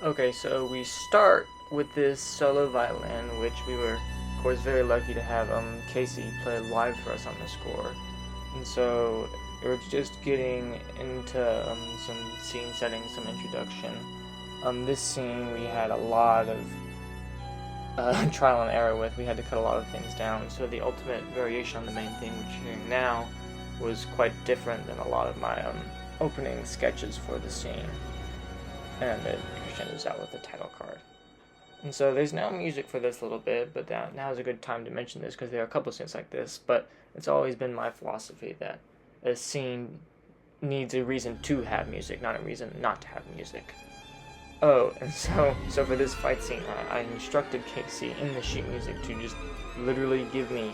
Okay, so we start with this solo violin, which we were, of course, very lucky to have Casey play live for us on the score. And so we're just getting into some scene setting, some introduction. This scene we had a lot of trial and error with. We had to cut a lot of things down. So the ultimate variation on the main theme, which you're hearing now, was quite different than a lot of my opening sketches for the scene. And it crescendos out with the title card. And so there's no music for this little bit, but now is a good time to mention this because there are a couple scenes like this. But it's always been my philosophy that a scene needs a reason to have music, not a reason not to have music. Oh, and so for this fight scene, I instructed Casey in the sheet music to just literally give me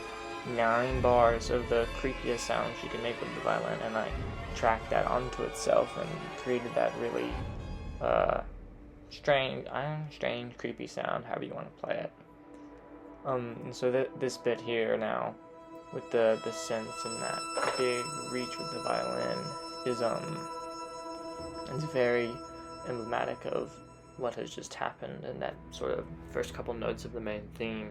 9 bars of the creepiest sound she could make with the violin, and I tracked that onto itself and created that really uh, strange, creepy sound, however you want to play it. And so this bit here now, with the synths and that big reach with the violin, is very emblematic of what has just happened, and that sort of first couple notes of the main theme,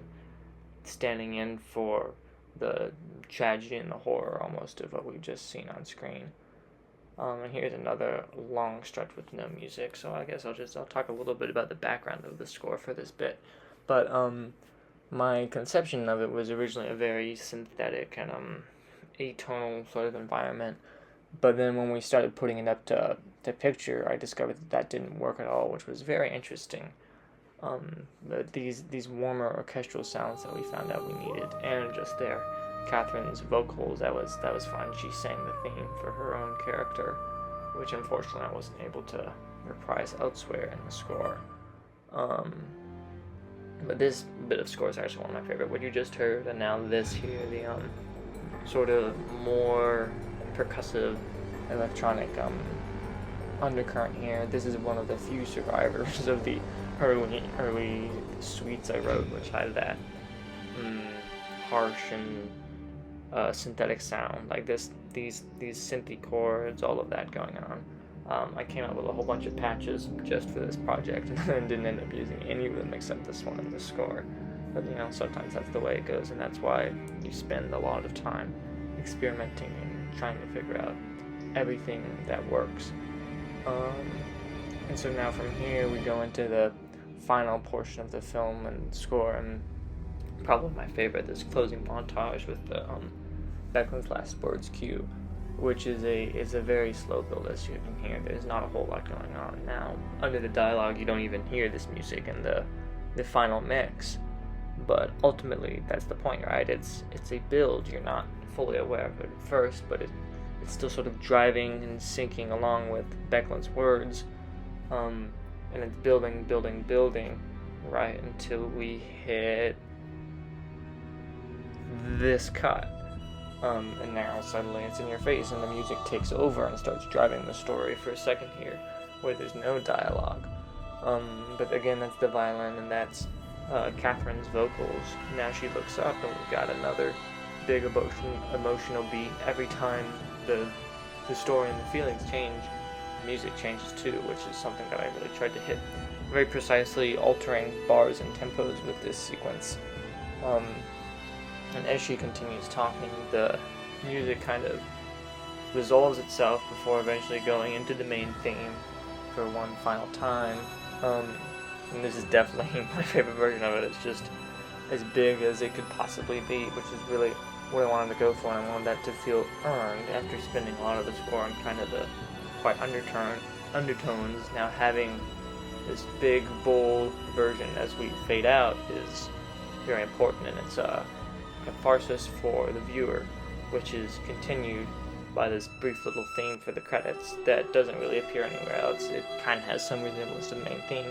standing in for the tragedy and the horror almost of what we've just seen on screen. And here's another long stretch with no music, so I guess I'll talk a little bit about the background of the score for this bit. But my conception of it was originally a very synthetic and atonal sort of environment. But then when we started putting it up to picture, I discovered that didn't work at all, which was very interesting. But these warmer orchestral sounds that we found out we needed, and just there, Catherine's vocals, that was fun. She sang the theme for her own character, which unfortunately I wasn't able to reprise elsewhere in the score. But this bit of score is actually one of my favorite. What you just heard, and now this here, the sort of more percussive electronic undercurrent here. This is one of the few survivors of the early suites I wrote, which had that harsh and synthetic sound, like these synthy chords, all of that going on. I came up with a whole bunch of patches just for this project, and didn't end up using any of them except this one in the score. But sometimes that's the way it goes, and that's why you spend a lot of time experimenting and trying to figure out everything that works. And so now from here we go into the final portion of the film and score, and probably my favorite, this closing montage with the Beckman's last words cue, which is a very slow build, as you can hear. There's not a whole lot going on. Now, under the dialogue, you don't even hear this music in the final mix, but ultimately that's the point, right? It's a build. You're not fully aware of it at first, but it's still sort of driving and syncing along with Beckman's words, and it's building, right, until we hit this cut. And now suddenly it's in your face, and the music takes over and starts driving the story for a second here, where there's no dialogue. But again, that's the violin, and that's Catherine's vocals. Now she looks up, and we've got another big emotional beat. Every time the story and the feelings change, the music changes too, which is something that I really tried to hit very precisely, altering bars and tempos with this sequence. And as she continues talking, the music kind of resolves itself before eventually going into the main theme for one final time. And this is definitely my favorite version of it. It's just as big as it could possibly be, which is really what I wanted to go for, and I wanted that to feel earned after spending a lot of the score on kind of the quite undertones. Now having this big, bold version as we fade out is very important, and it's catharsis for the viewer, which is continued by this brief little theme for the credits that doesn't really appear anywhere else. It kind of has some resemblance to the main theme,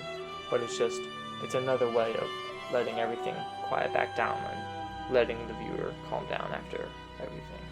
but it's another way of letting everything quiet back down and letting the viewer calm down after everything.